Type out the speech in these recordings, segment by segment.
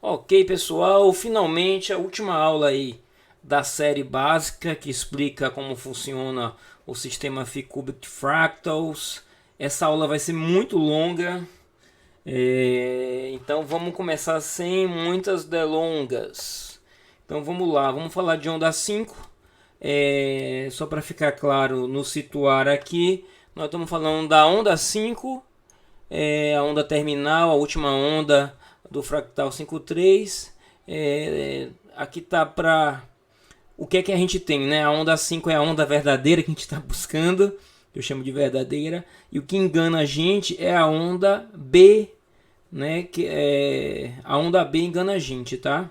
Ok, pessoal, finalmente a última aula aí da série básica que explica como funciona o sistema F-Cubic Fractals. Essa aula vai ser muito longa, então vamos começar sem muitas delongas. Então vamos lá, vamos falar de onda 5. Só para ficar claro, nos situar aqui, nós estamos falando da onda 5, a onda terminal, a última onda do fractal 53. Aqui tá para o que é que a gente tem, né? A onda 5 é a onda verdadeira que a gente está buscando, que eu chamo de verdadeira, e o que engana a gente é a onda B, né? Que é a onda B engana a gente, tá?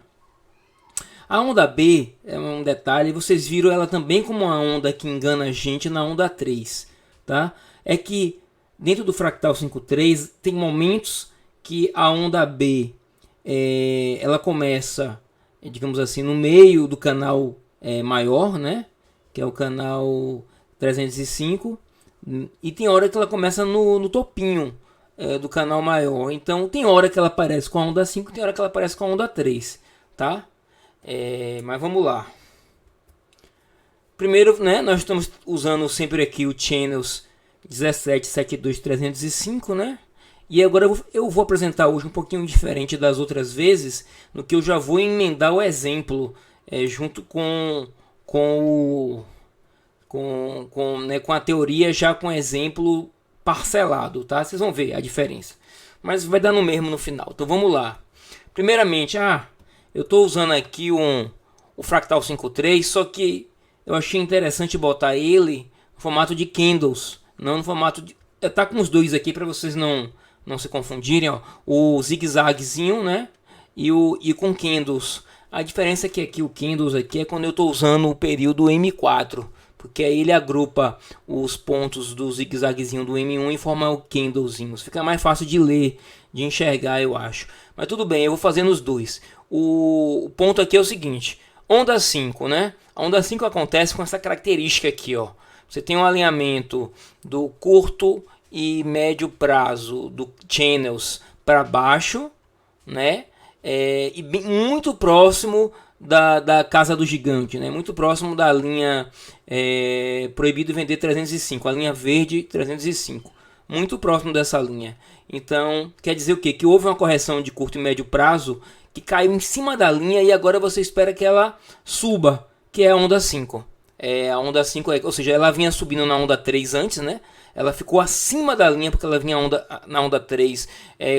A onda B é um detalhe, vocês viram ela também como uma onda que engana a gente na onda 3, tá? É que dentro do fractal 53 tem momentos que a onda B ela começa, digamos assim, no meio do canal maior, né? Que é o canal 305, e tem hora que ela começa no topinho do canal maior. Então tem hora que ela aparece com a onda 5, tem hora que ela aparece com a onda 3, tá? Mas vamos lá. Primeiro, né, nós estamos usando sempre aqui o channels 1772305, né? E agora eu vou apresentar hoje um pouquinho diferente das outras vezes, no que eu já vou emendar o exemplo junto com a teoria, já com exemplo parcelado, tá? Vocês vão ver a diferença, mas vai dar no mesmo no final. Então vamos lá. Primeiramente, eu estou usando aqui o Fractal 53, só que eu achei interessante botar ele no formato de candles, não no formato de... Tá com os dois aqui para vocês não se confundirem, ó. O zigue-zaguezinho, né? E com candles. A diferença é que aqui o candles aqui é quando eu estou usando o período M4, porque aí ele agrupa os pontos do zigue-zaguezinho do M1 e forma o candlezinho. Fica mais fácil de ler, de enxergar, eu acho. Mas tudo bem, eu vou fazendo os dois. O ponto aqui é o seguinte: onda 5, né? A onda 5 acontece com essa característica aqui, ó. Você tem um alinhamento do curto e médio prazo do channels para baixo, né? E muito próximo da casa do gigante, né? Muito próximo da linha proibido vender 305, a linha verde 305, muito próximo dessa linha. Então quer dizer o quê? Que houve uma correção de curto e médio prazo que caiu em cima da linha e agora você espera que ela suba, que é a onda 5. A onda 5, ou seja, ela vinha subindo na onda 3 antes, né? Ela ficou acima da linha porque ela vinha na onda 3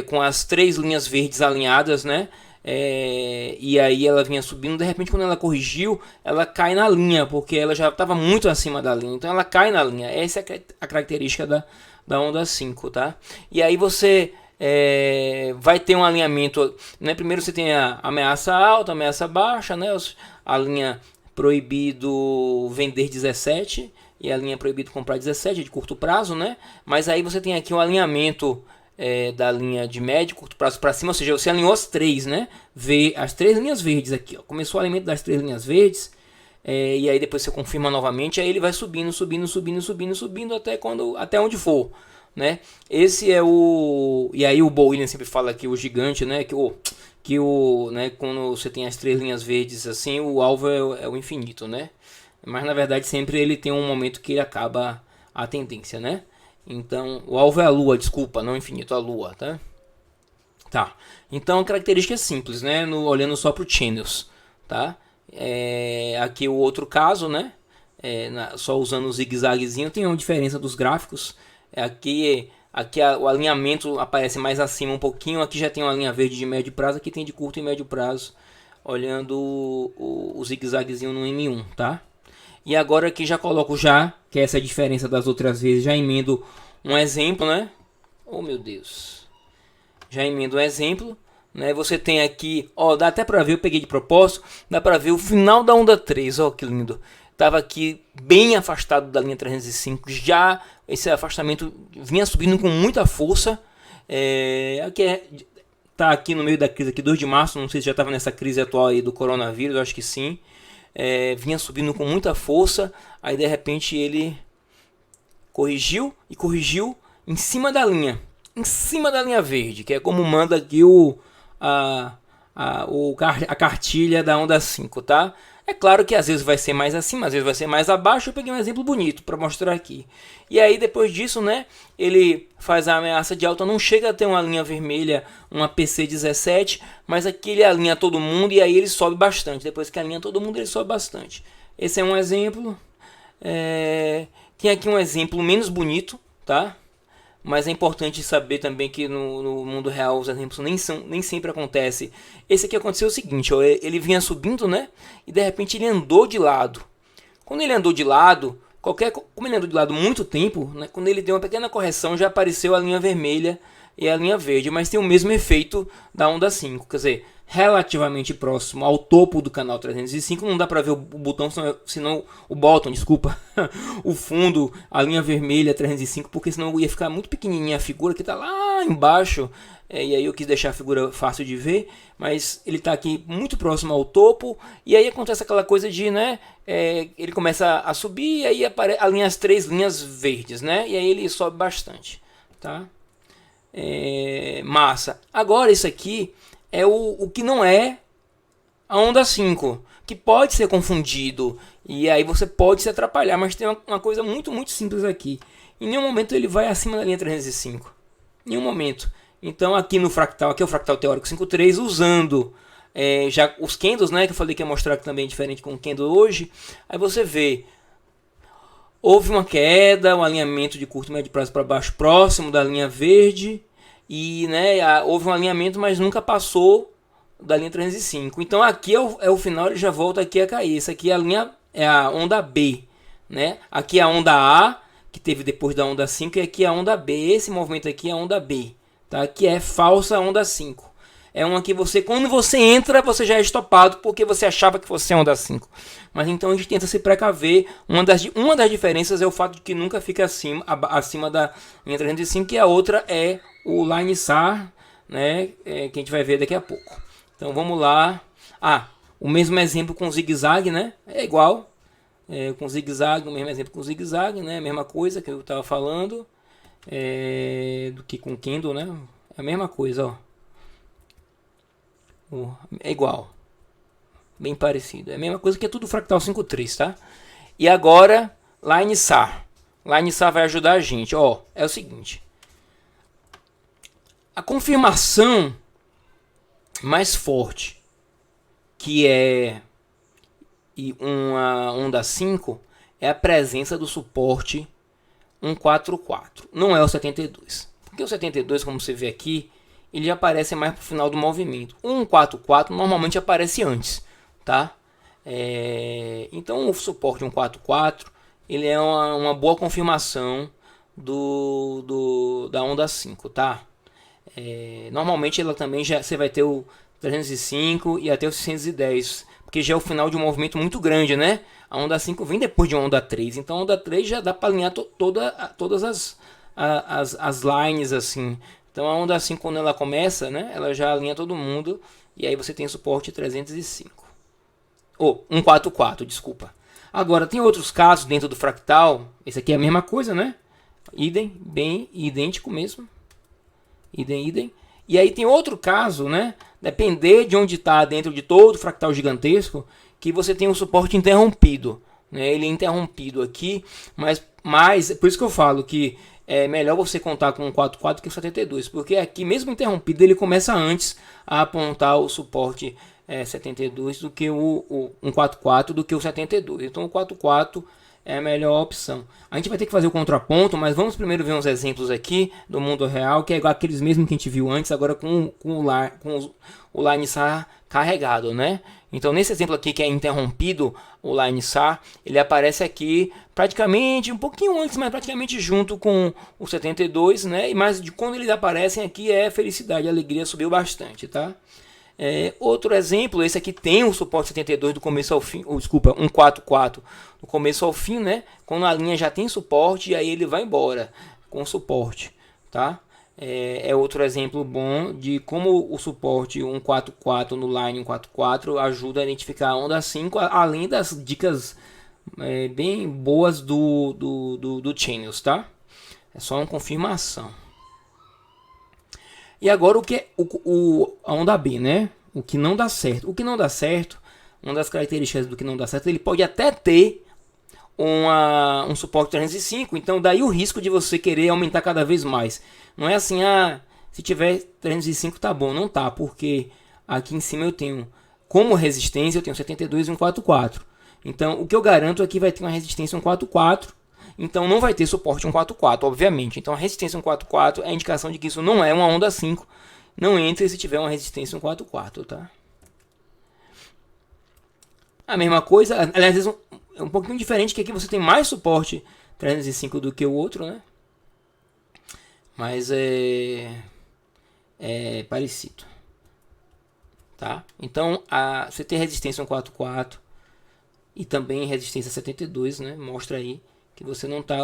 com as três linhas verdes alinhadas, né? E aí ela vinha subindo, de repente quando ela corrigiu, ela cai na linha, porque ela já estava muito acima da linha, então ela cai na linha. Essa é a característica da onda 5, tá? E aí você vai ter um alinhamento, né? Primeiro você tem a ameaça alta, a ameaça baixa, né? A linha proibido vender 17 e a linha proibido comprar 17 de curto prazo, né? Mas aí você tem aqui um alinhamento da linha de médio curto prazo para cima, ou seja, você alinhou as três, né? As três linhas verdes aqui, ó. Começou o alinhamento das três linhas verdes, e aí depois você confirma novamente, aí ele vai subindo até onde for, né? Esse é o... E aí o Bo Williams sempre fala que o gigante, né? Né, quando você tem as três linhas verdes assim, o alvo é o infinito, né? Mas na verdade sempre ele tem um momento que ele acaba a tendência, né? Então o alvo é a lua, desculpa, não o infinito, a lua, tá? Tá. Então a característica é simples, né? Olhando só para o channels, tá? Aqui o outro caso, né? Só usando o zigue-zaguezinho, tem uma diferença dos gráficos. Aqui o alinhamento aparece mais acima um pouquinho. Aqui já tem uma linha verde de médio prazo, aqui tem de curto e médio prazo, olhando o zigue-zaguezinho no M1, tá? E agora aqui já coloco que essa é a diferença das outras vezes, já emendo um exemplo, né? Oh meu Deus. Já emendo um exemplo, né? Você tem aqui, ó, dá até para ver, eu peguei de propósito, dá para ver o final da onda 3, ó que lindo. Tava aqui bem afastado da linha 305, já esse afastamento vinha subindo com muita força. Tá aqui no meio da crise aqui, 2 de março, não sei se já estava nessa crise atual aí do coronavírus, eu acho que sim. Vinha subindo com muita força, aí de repente ele corrigiu em cima da linha verde, que é como manda aqui a cartilha da onda 5, tá? É claro que às vezes vai ser mais acima, às vezes vai ser mais abaixo. Eu peguei um exemplo bonito para mostrar aqui. E aí depois disso, né, ele faz a ameaça de alta, não chega a ter uma linha vermelha, uma PC17, mas aqui ele alinha todo mundo e aí ele sobe bastante. Depois que alinha todo mundo, ele sobe bastante. Esse é um exemplo. Tem aqui um exemplo menos bonito, tá? Mas é importante saber também que no mundo real os exemplos nem sempre acontecem. Esse aqui aconteceu o seguinte, ó, ele vinha subindo, né? E de repente ele andou de lado. Quando ele andou de lado, como ele andou de lado muito tempo, né, quando ele deu uma pequena correção, já apareceu a linha vermelha e a linha verde. Mas tem o mesmo efeito da onda 5, quer dizer, relativamente próximo ao topo do canal 305, não dá para ver o botão, senão o bottom, desculpa, o fundo, a linha vermelha 305, porque senão ia ficar muito pequenininha a figura que está lá embaixo, e aí eu quis deixar a figura fácil de ver, mas ele está aqui muito próximo ao topo, e aí acontece aquela coisa de, né, ele começa a subir, e aí alinha as 3 linhas verdes, né, e aí ele sobe bastante, tá? Massa. Agora isso aqui é o que não é a onda 5, que pode ser confundido e aí você pode se atrapalhar, mas tem uma coisa muito simples aqui. Em nenhum momento ele vai acima da linha 305. Em nenhum momento. Então aqui no fractal, aqui é o fractal teórico 5.3, usando já os candles, né, que eu falei que ia mostrar que também é diferente com o candle hoje. Aí você vê, houve uma queda, um alinhamento de curto e médio prazo para baixo próximo da linha verde. E, né, houve um alinhamento, mas nunca passou da linha 305. Então aqui é o final, ele já volta aqui a cair. Essa aqui é a onda B, né? Aqui é a onda A, que teve depois da onda 5, e aqui é a onda B. Esse movimento aqui é a onda B, tá? Que é falsa onda 5. É uma que quando você entra, você já é estopado porque você achava que fosse a onda 5. Mas então a gente tenta se precaver. Uma das diferenças é o fato de que nunca fica acima da linha 305, e a outra é o line SAR, né, que a gente vai ver daqui a pouco. Então vamos lá. O mesmo exemplo com zigue-zague, né? É igual. Com zigue-zague, o mesmo exemplo com zigue-zague, né? Mesma coisa que eu estava falando. Do que com candle, né? É a mesma coisa, ó. É igual. Bem parecido. É a mesma coisa que é tudo fractal 5.3, tá? E agora, line SAR. Line SAR vai ajudar a gente. Ó, é o seguinte. A confirmação mais forte que é uma onda 5 é a presença do suporte 144. Não é o 72. Porque o 72, como você vê aqui, ele aparece mais para o final do movimento. O 144 normalmente aparece antes, tá? Então o suporte 144 ele é uma boa confirmação da onda 5, tá? Normalmente ela também você vai ter o 305 e até o 610, porque já é o final de um movimento muito grande, né? A onda 5 vem depois de uma onda 3, então a onda 3 já dá para alinhar todas as lines assim. Então a onda 5, quando ela começa, né, ela já alinha todo mundo, e aí você tem suporte 305. 144, desculpa. Agora tem outros casos dentro do fractal. Esse aqui é a mesma coisa, né? Idem, bem idêntico mesmo. Idem. E aí tem outro caso, né? Depender de onde está dentro de todo fractal gigantesco, que você tem um suporte interrompido, né? Ele é interrompido aqui, mas por isso que eu falo que é melhor você contar com o 144 que o 72, porque aqui mesmo interrompido ele começa antes a apontar o suporte 72 do que o 144 do que o 72. Então o 44 é a melhor opção. A gente vai ter que fazer o contraponto, mas vamos primeiro ver uns exemplos aqui do mundo real, que é igual aqueles mesmos que a gente viu antes, agora com o line SAR carregado, né? Então nesse exemplo aqui que é interrompido, o line SAR, ele aparece aqui praticamente um pouquinho antes, mas praticamente junto com o 72, né? Mas de quando eles aparecem aqui é felicidade, a alegria subiu bastante, tá? Outro exemplo, esse aqui tem o suporte 72 do começo ao fim, desculpa, 144 do começo ao fim, né? Quando a linha já tem suporte, e aí ele vai embora com suporte, tá? Outro exemplo bom de como o suporte 144 no line 144 ajuda a identificar a onda 5, além das dicas bem boas do Channels, tá? É só uma confirmação. E agora o que é a onda B, né? O que não dá certo. O que não dá certo, uma das características do que não dá certo, ele pode até ter um suporte 305, então daí o risco de você querer aumentar cada vez mais. Não é assim, se tiver 305 tá bom, não tá, porque aqui em cima eu tenho como resistência, eu tenho 72 e 144. Então o que eu garanto é que vai ter uma resistência 144, então não vai ter suporte 144, obviamente. Então a resistência 144 é a indicação de que isso não é uma onda 5, não entre se tiver uma resistência 144, tá? A mesma coisa, aliás, é um pouquinho diferente, que aqui você tem mais suporte 305 do que o outro, né? Mas é parecido, tá? Então você tem resistência 144 e também resistência 72, né? Mostra aí que você não está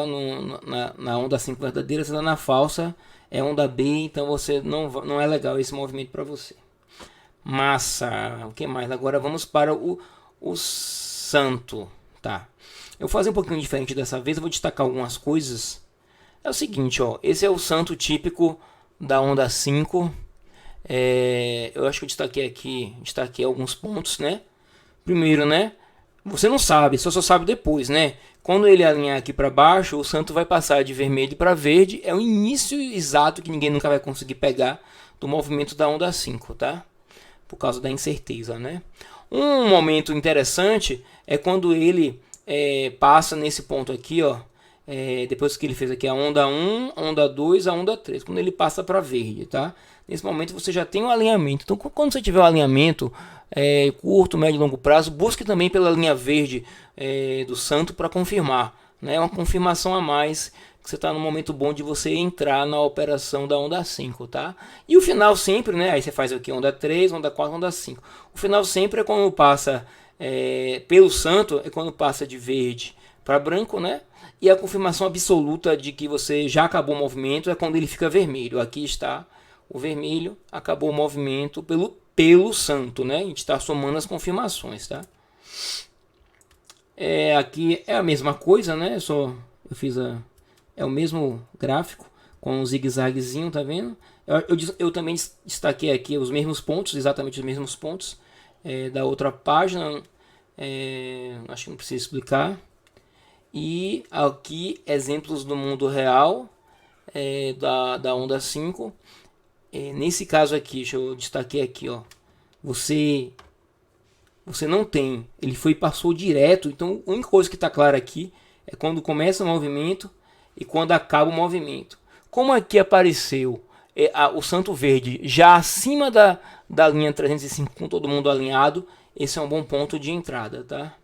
na onda 5 verdadeira, você está na falsa, é onda B, então você não é legal esse movimento para você. Massa, o que mais? Agora vamos para o santo, tá? Eu vou fazer um pouquinho diferente dessa vez, eu vou destacar algumas coisas. É o seguinte, ó, esse é o santo típico da onda 5. Eu acho que eu destaquei alguns pontos, né? Primeiro, né? Você não sabe, só sabe depois, né? Quando ele alinhar aqui para baixo, o santo vai passar de vermelho para verde. É o início exato que ninguém nunca vai conseguir pegar do movimento da onda 5, tá? Por causa da incerteza, né? Um momento interessante é quando ele passa nesse ponto aqui, ó. Depois que ele fez aqui a onda 1, a onda 2, a onda 3. Quando ele passa para verde, tá? Nesse momento você já tem um alinhamento. Então quando você tiver um alinhamento curto, médio e longo prazo, busque também pela linha verde do santo para confirmar, né? Uma confirmação a mais que você está no momento bom de você entrar na operação da onda 5, tá? E o final sempre, né? Aí você faz aqui onda 3, onda 4, onda 5. O final sempre é quando passa pelo santo, é quando passa de verde para branco, né? E a confirmação absoluta de que você já acabou o movimento é quando ele fica vermelho. Aqui está o vermelho, acabou o movimento pelo santo, né? A gente está somando as confirmações, tá? Aqui é a mesma coisa, né? Eu fiz o mesmo gráfico com um zigue-zaguezinho, tá vendo? Eu também destaquei aqui os mesmos pontos, exatamente os mesmos pontos da outra página. Acho que não precisa explicar. E aqui exemplos do mundo real da onda 5. Nesse caso aqui, deixa eu destaquei aqui, ó. Você não tem, ele passou direto. Então a única coisa que está clara aqui é quando começa o movimento e quando acaba o movimento. Como aqui apareceu o santo verde já acima da linha 305 com todo mundo alinhado, esse é um bom ponto de entrada, tá?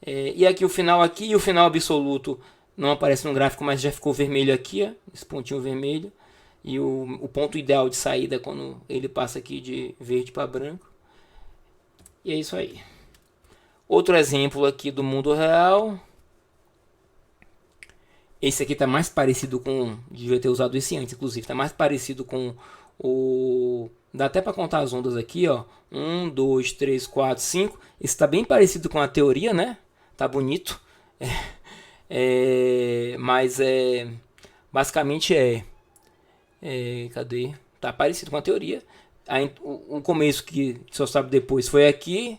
E aqui o final e o final absoluto não aparece no gráfico, mas já ficou vermelho aqui, ó, esse pontinho vermelho. E o ponto ideal de saída é quando ele passa aqui de verde para branco. E é isso aí. Outro exemplo aqui do mundo real. Esse aqui está mais parecido com... Devia ter usado esse antes, inclusive. Está mais parecido com o... Dá até para contar as ondas aqui, ó. 1, 2, 3, 4, 5. Esse está bem parecido com a teoria, né? Tá bonito. Mas basicamente cadê? Tá parecido com a teoria. O começo que só sabe depois foi aqui.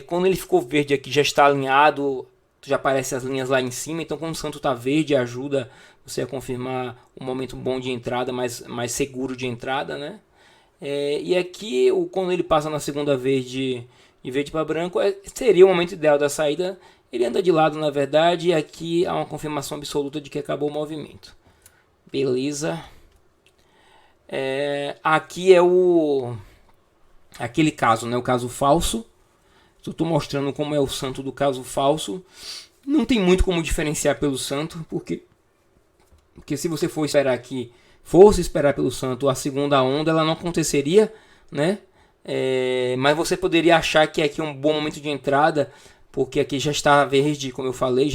Quando ele ficou verde aqui já está alinhado, já aparecem as linhas lá em cima. Então quando o santo está verde ajuda você a confirmar um momento bom de entrada, mais seguro de entrada, né? E aqui quando ele passa na segunda vez de verde para branco seria o momento ideal da saída. Ele anda de lado na verdade, e aqui há uma confirmação absoluta de que acabou o movimento. Beleza. Aqui é aquele caso, né? O caso falso. Eu estou mostrando como é o santo do caso falso. Não tem muito como diferenciar pelo santo, porque se você fosse esperar pelo santo a segunda onda, ela não aconteceria, né? Mas você poderia achar que aqui é um bom momento de entrada, porque aqui já está verde, como eu falei,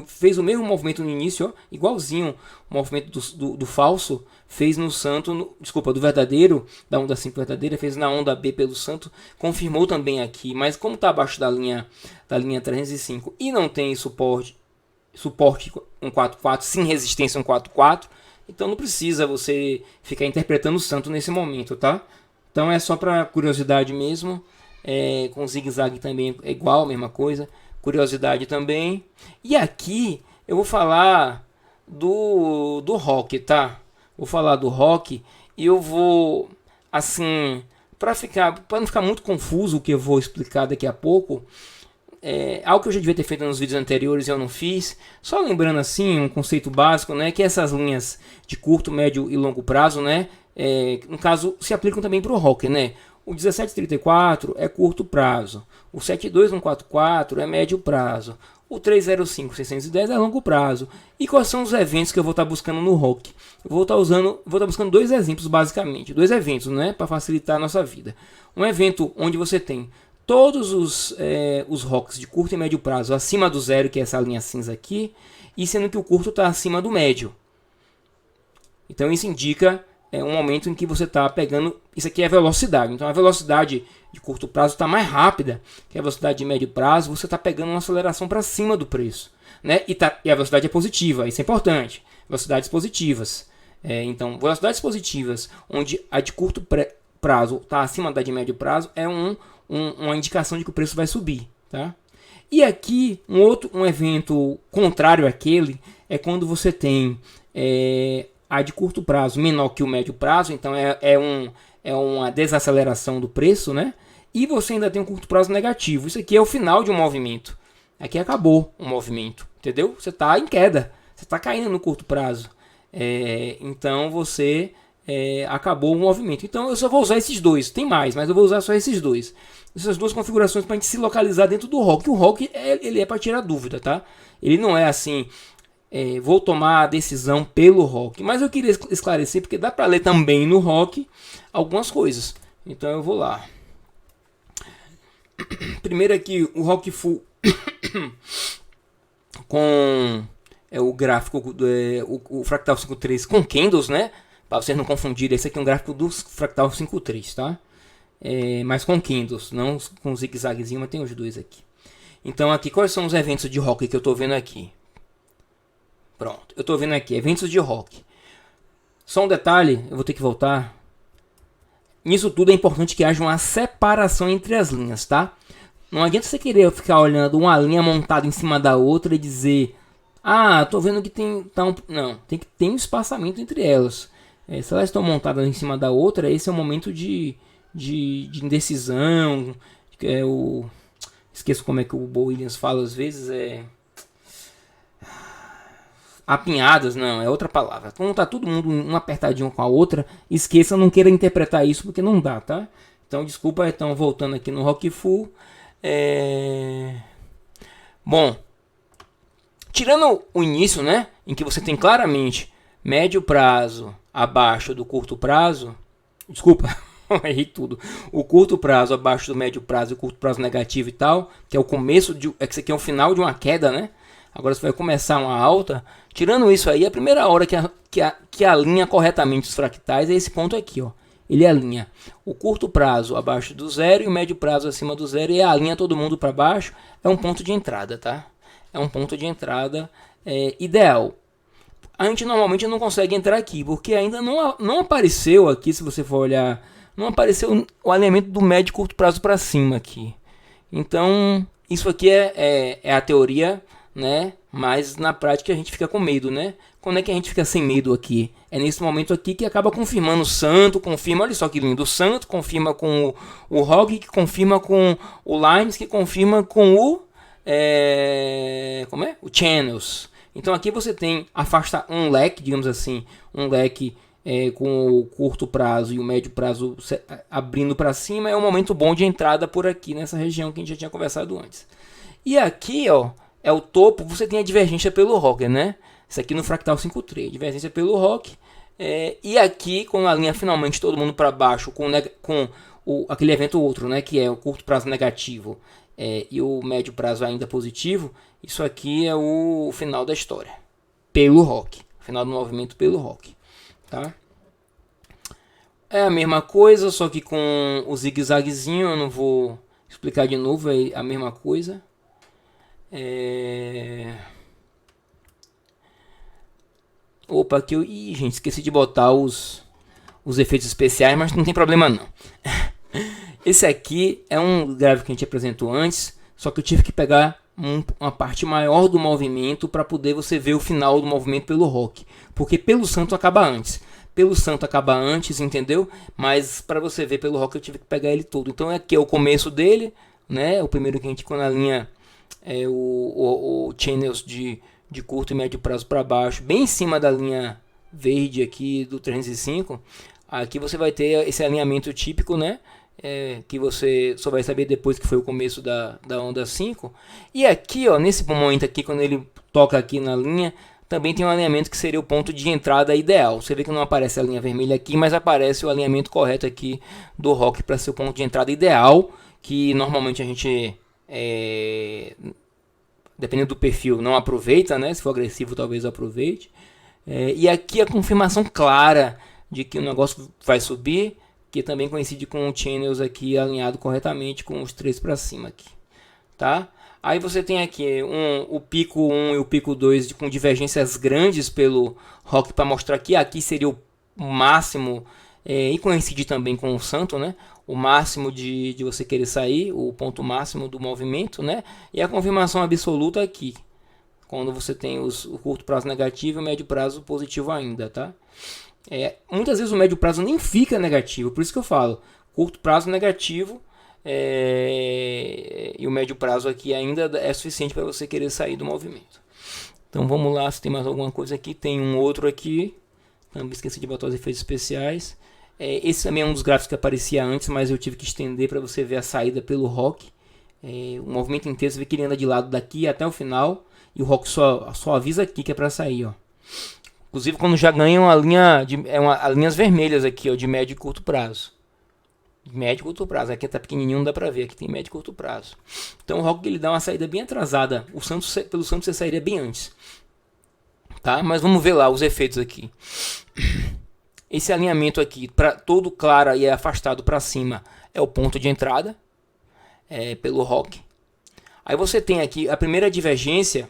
fez o mesmo movimento no início, ó, igualzinho o movimento do falso, fez no santo, do verdadeiro, da onda 5 verdadeira, fez na onda B pelo santo, confirmou também aqui, mas como está abaixo da linha 305 e não tem suporte 144, sem resistência 144, então não precisa você ficar interpretando o santo nesse momento, tá? Então é só para curiosidade mesmo. Com zigue-zague também é igual, a mesma coisa. Curiosidade também. E aqui eu vou falar do rock, tá? Vou falar do rock e eu vou assim, para não ficar muito confuso o que eu vou explicar daqui a pouco, algo que eu já devia ter feito nos vídeos anteriores e eu não fiz. Só lembrando assim um conceito básico, né, que essas linhas de curto, médio e longo prazo, né, no caso se aplicam também para o rock, né? O 1734 é curto prazo, o 72144 é médio prazo, o 305-610 é longo prazo. E quais são os eventos que eu vou estar buscando no rock? Eu vou estar buscando dois exemplos basicamente, dois eventos, né, para facilitar a nossa vida. Um evento onde você tem todos os rocks de curto e médio prazo acima do zero, que é essa linha cinza aqui, e sendo que o curto está acima do médio. Então isso indica um momento em que você está pegando. Isso aqui é velocidade. Então a velocidade de curto prazo está mais rápida que a velocidade de médio prazo. Você está pegando uma aceleração para cima do preço, né? E a velocidade é positiva. Isso é importante. Velocidades positivas. Então velocidades positivas, onde a de curto prazo está acima da de médio prazo, é uma indicação de que o preço vai subir, tá? E aqui um evento contrário àquele é quando você tem a de curto prazo menor que o médio prazo, então é uma desaceleração do preço, né? E você ainda tem um curto prazo negativo. Isso aqui é o final de um movimento. Aqui acabou o movimento, entendeu? Você está em queda, você está caindo no curto prazo. Então você acabou o movimento. Então eu só vou usar esses dois. Tem mais, mas eu vou usar só esses dois. Essas duas configurações para a gente se localizar dentro do rock. O rock ele é para tirar dúvida, tá? Ele não é assim. Vou tomar a decisão pelo rock, mas eu queria esclarecer porque dá para ler também no rock algumas coisas. Então eu vou lá. Primeiro aqui o rock full com o gráfico o Fractal 5.3 com candles, né? Para vocês não confundirem, esse aqui é um gráfico do Fractal 5.3, tá? Mas com candles, não com zigue-zaguezinho, mas tem os dois aqui. Então aqui, quais são os eventos de rock que eu estou vendo aqui? Pronto, eu estou vendo aqui, eventos de rock. Só um detalhe, eu vou ter que voltar. Nisso tudo é importante que haja uma separação entre as linhas, tá? Não adianta você querer ficar olhando uma linha montada em cima da outra e dizer: ah, tô vendo que tem... Não, tem que ter um espaçamento entre elas. Se elas estão montadas em cima da outra, esse é o momento de indecisão. Esqueço como é que o Bo Williams fala às vezes, apinhadas, não, é outra palavra. Quando tá todo mundo um apertadinho com a outra, esqueça, não queira interpretar isso porque não dá, tá? Então, desculpa, então voltando aqui no Rock Full. Bom, tirando o início, né, em que você tem claramente médio prazo abaixo do curto prazo, desculpa, errei tudo. O curto prazo abaixo do médio prazo e o curto prazo negativo e tal, que é o começo de, que isso aqui é o final de uma queda, né? Agora você vai começar uma alta. Tirando isso aí, a primeira hora que alinha corretamente os fractais é esse ponto aqui, ó. Ele alinha o curto prazo abaixo do zero e o médio prazo acima do zero e alinha todo mundo para baixo. É um ponto de entrada, tá? É um ponto de entrada ideal. A gente normalmente não consegue entrar aqui, porque ainda não apareceu aqui, se você for olhar, não apareceu o alinhamento do médio e curto prazo para cima aqui. Então, isso aqui é a teoria, né? Mas na prática a gente fica com medo, né? Quando é que a gente fica sem medo aqui? É nesse momento aqui que acaba confirmando o santo, confirma, olha só que lindo, o santo confirma com o Hog, que confirma com o Lines, que confirma com o o Channels. Então aqui você tem um leque, digamos assim, um leque com o curto prazo e o médio prazo abrindo para cima, é um momento bom de entrada por aqui nessa região que a gente já tinha conversado antes. E aqui, ó, é o topo, você tem a divergência pelo Rocker, né? Isso aqui no Fractal 5.3, divergência pelo Rock. E aqui, quando alinha finalmente todo mundo para baixo com aquele evento outro, né? Que é o curto prazo negativo e o médio prazo ainda positivo. Isso aqui é o final da história. Pelo Rock. Final do movimento pelo Rock. Tá? É a mesma coisa, só que com o zigue-zaguezinho. Eu não vou explicar de novo, é a mesma coisa. Opa, aqui eu... Ih, gente, esqueci de botar os os efeitos especiais, mas não tem problema não. Esse aqui é um gráfico que a gente apresentou antes, só que eu tive que pegar uma parte maior do movimento para poder você ver o final do movimento pelo rock, porque pelo santo acaba antes. Pelo santo acaba antes, entendeu? Mas para você ver pelo rock eu tive que pegar ele todo. Então aqui é o começo dele, né? O primeiro que a gente quando a linha é o channels de curto e médio prazo para baixo, bem em cima da linha verde aqui do 305. Aqui você vai ter esse alinhamento típico, né? Que você só vai saber depois que foi o começo da onda 5. E aqui, ó, nesse momento aqui, quando ele toca aqui na linha, também tem um alinhamento que seria o ponto de entrada ideal. Você vê que não aparece a linha vermelha aqui, mas aparece o alinhamento correto aqui do rock para ser o ponto de entrada ideal, que normalmente a gente, dependendo do perfil, não aproveita, né? Se for agressivo, talvez aproveite. E aqui a confirmação clara de que o negócio vai subir, que também coincide com o channels aqui alinhado corretamente com os 3 para cima aqui, tá? Aí você tem aqui o pico 1 e o pico 2 com divergências grandes pelo rock para mostrar que aqui seria o máximo, e coincide também com o santo, né? O máximo de você querer sair, o ponto máximo do movimento, né? E a confirmação absoluta aqui, quando você tem o curto prazo negativo e o médio prazo positivo ainda, tá? Muitas vezes o médio prazo nem fica negativo, por isso que eu falo curto prazo negativo, e o médio prazo aqui ainda é suficiente para você querer sair do movimento. Então vamos lá, se tem mais alguma coisa aqui. Tem um outro aqui, também esqueci de botar os efeitos especiais. Esse também é um dos gráficos que aparecia antes, mas eu tive que estender para você ver a saída pelo rock. O movimento inteiro, você vê que ele anda de lado daqui até o final, e o rock só avisa aqui que é para sair, ó. Inclusive quando já ganham a linha as linhas vermelhas aqui, ó, de médio e curto prazo. Médio e curto prazo. Aqui tá pequenininho, não dá pra ver. Aqui tem médio e curto prazo. Então o rock ele dá uma saída bem atrasada. Pelo Santos você sairia bem antes. Tá? Mas vamos ver lá os efeitos aqui. Esse alinhamento aqui, todo claro e afastado para cima, é o ponto de entrada. Pelo rock. Aí você tem aqui a primeira divergência.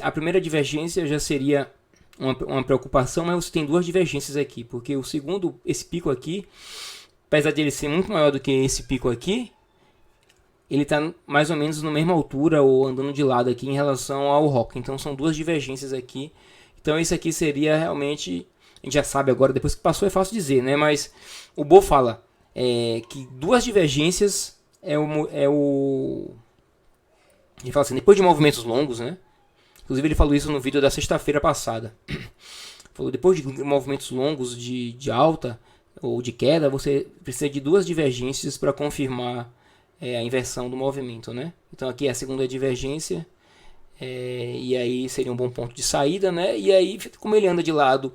A primeira divergência já seria uma preocupação, mas você tem duas divergências aqui, porque o segundo, esse pico aqui, apesar de ele ser muito maior do que esse pico aqui, ele está mais ou menos na mesma altura ou andando de lado aqui em relação ao rock. Então são duas divergências aqui. Então isso aqui seria realmente, a gente já sabe agora, depois que passou é fácil dizer, né? Mas o Bo fala que duas divergências ele fala assim, depois de movimentos longos, né? Inclusive ele falou isso no vídeo da sexta-feira passada. Falou, depois de movimentos longos de alta ou de queda, você precisa de duas divergências para confirmar a inversão do movimento, né? Então aqui é a segunda divergência, e aí seria um bom ponto de saída, né? E aí, como ele anda de lado,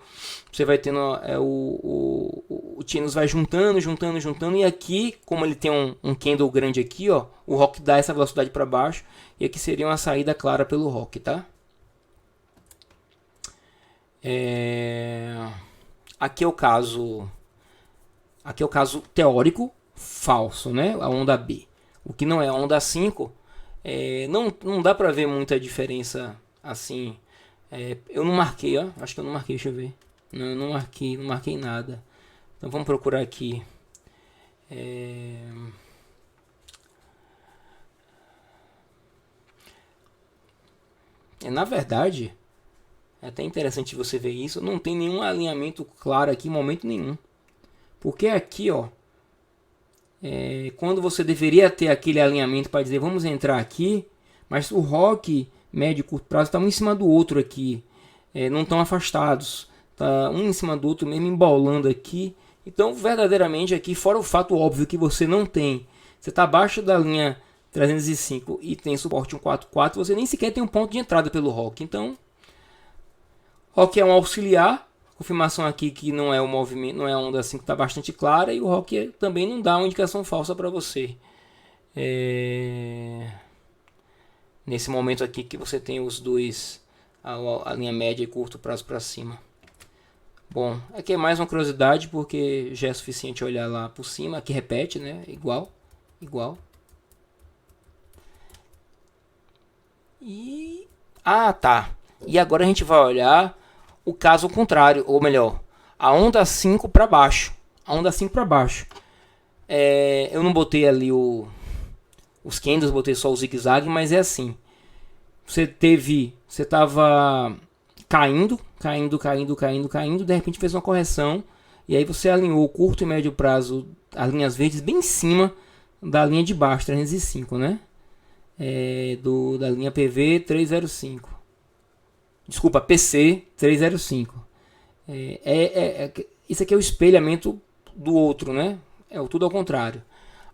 você vai tendo o channels vai juntando, e aqui, como ele tem um candle grande aqui, ó, o rock dá essa velocidade para baixo, e aqui seria uma saída clara pelo rock, tá? Aqui é o caso teórico falso, né? A onda B. O que não é a onda 5, não dá para ver muita diferença assim. Eu não marquei, ó. Acho que eu não marquei, deixa eu ver. Não, eu não marquei nada. Então vamos procurar aqui. Na verdade, é até interessante você ver isso. Não tem nenhum alinhamento claro aqui em momento nenhum. Porque aqui, ó, quando você deveria ter aquele alinhamento para dizer vamos entrar aqui, mas o rock médio e curto prazo está um em cima do outro aqui, não estão afastados, tá um em cima do outro mesmo embolando aqui. Então verdadeiramente aqui, fora o fato óbvio que você não tem, você está abaixo da linha 305 e tem suporte 144, você nem sequer tem um ponto de entrada pelo rock. Então rock é um auxiliar. Confirmação aqui que não é o movimento, não é a onda assim que está bastante clara, e o rock também não dá uma indicação falsa para você. Nesse momento aqui que você tem os dois, a linha média e curto prazo para cima. Bom, aqui é mais uma curiosidade porque já é suficiente olhar lá por cima. Aqui repete, né? Igual. Tá. E agora a gente vai olhar o caso contrário, ou melhor, a onda 5 para baixo. A onda 5 para baixo. Eu não botei ali os candles, botei só o zigue-zague, mas é assim. Você estava caindo, de repente fez uma correção, e aí você alinhou o curto e médio prazo, as linhas verdes bem em cima da linha de baixo, 305, né? Da linha PV 305. Desculpa, PC 305. Isso aqui é o espelhamento do outro, né? Tudo ao contrário.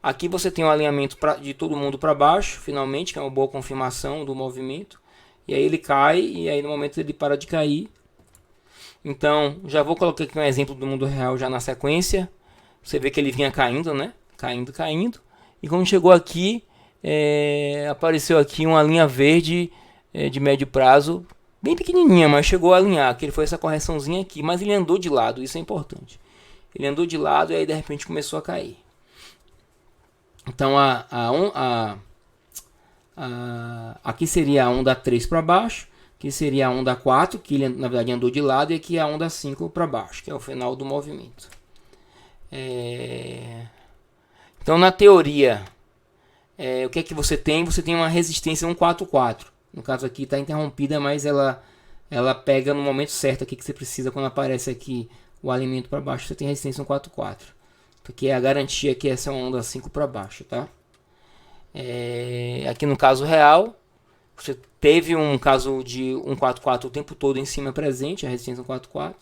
Aqui você tem o alinhamento de todo mundo para baixo, finalmente, que é uma boa confirmação do movimento. E aí ele cai, e aí no momento ele para de cair. Então, já vou colocar aqui um exemplo do mundo real já na sequência. Você vê que ele vinha caindo, né? Caindo. E quando chegou aqui, apareceu aqui uma linha verde de médio prazo, bem pequenininha, mas chegou a alinhar, que ele foi essa correçãozinha aqui. Mas ele andou de lado, isso é importante. Ele andou de lado e aí de repente começou a cair. Então aqui seria a onda 3 para baixo, que seria a onda 4, que ele na verdade andou de lado, e aqui a onda 5 para baixo, que é o final do movimento. Então na teoria, o que é que você tem? Você tem uma resistência 144. No caso aqui está interrompida, mas ela pega no momento certo aqui que você precisa. Quando aparece aqui o alimento para baixo, você tem resistência 144. Porque é a garantia que essa é uma onda 5 para baixo, tá? Aqui no caso real, você teve um caso de 144 o tempo todo em cima presente, a resistência 144,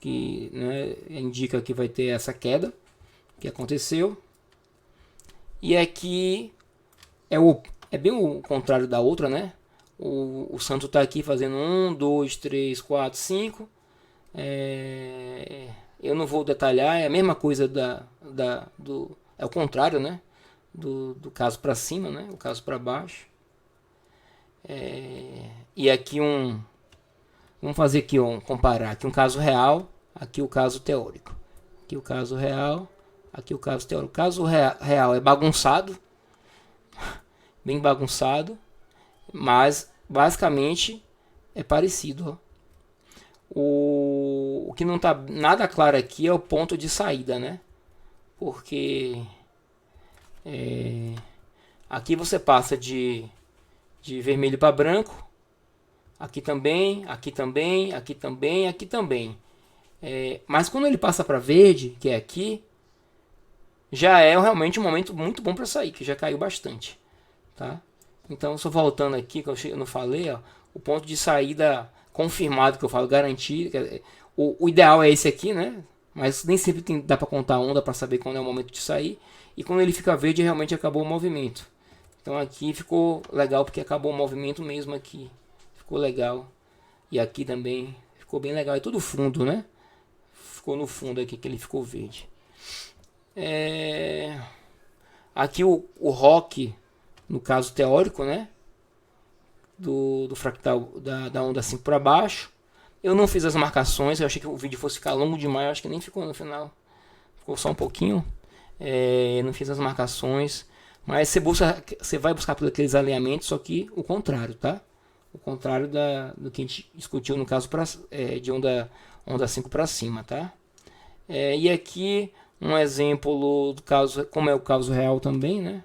que, né, indica que vai ter essa queda que aconteceu. E aqui é bem o contrário da outra, né? O santo está aqui fazendo 1, 2, 3, 4, 5. Eu não vou detalhar, é a mesma coisa é o contrário, né? Do caso para cima, né? O caso para baixo. E aqui vamos fazer aqui comparar aqui um caso real, aqui o caso teórico. Aqui o caso real, aqui o caso teórico. O caso real é bagunçado, bem bagunçado, mas basicamente é parecido, ó. O que não está nada claro aqui é o ponto de saída, né? Porque aqui você passa de vermelho para branco, aqui também, aqui também, aqui também, aqui também. Mas quando ele passa para verde, que é aqui, já é realmente um momento muito bom para sair, que já caiu bastante, tá? Então, só voltando aqui, que eu não falei, ó, o ponto de saída confirmado, que eu falo, garantido. O ideal é esse aqui, né? Mas nem sempre dá para contar a onda para saber quando é o momento de sair. E quando ele fica verde, realmente acabou o movimento. Então aqui ficou legal, porque acabou o movimento mesmo aqui. Ficou legal. E aqui também ficou bem legal. É tudo fundo, né? Ficou no fundo aqui que ele ficou verde. Aqui o rock, no caso teórico, né? Do fractal da onda 5 para baixo. Eu não fiz as marcações, eu achei que o vídeo fosse ficar longo demais, eu acho que nem ficou no final. Ficou só um pouquinho. Não fiz as marcações. Mas você vai buscar por aqueles alinhamentos, só que o contrário, tá? O contrário do que a gente discutiu no caso de onda 5 para cima, tá? E aqui um exemplo do caso, como é o caso real também, né?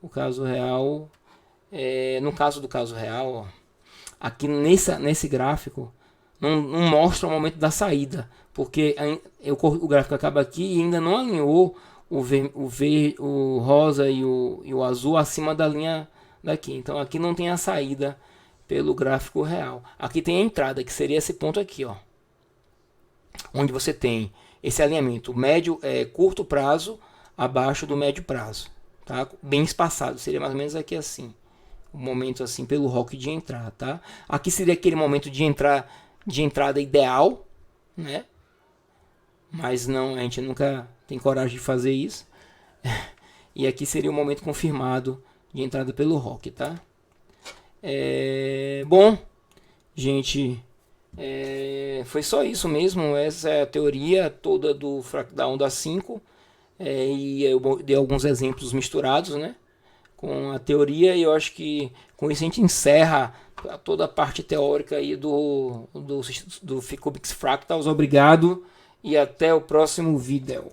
O caso real, no caso do caso real, ó, aqui nesse gráfico não mostra o momento da saída, porque o gráfico acaba aqui e ainda não alinhou o rosa e o azul acima da linha daqui. Então aqui não tem a saída pelo gráfico real. Aqui tem a entrada, que seria esse ponto aqui, ó, onde você tem esse alinhamento curto prazo abaixo do médio prazo, tá? Bem espaçado, seria mais ou menos aqui assim, o momento assim pelo rock de entrar, tá? Aqui seria aquele momento de entrada ideal, né? Mas não, a gente nunca tem coragem de fazer isso. E aqui seria o momento confirmado de entrada pelo rock, tá? Bom, gente, foi só isso mesmo. Essa é a teoria toda da onda 5. E eu dei alguns exemplos misturados, né, com a teoria, e eu acho que com isso a gente encerra para toda a parte teórica aí do Cubics Fractals. Obrigado e até o próximo vídeo.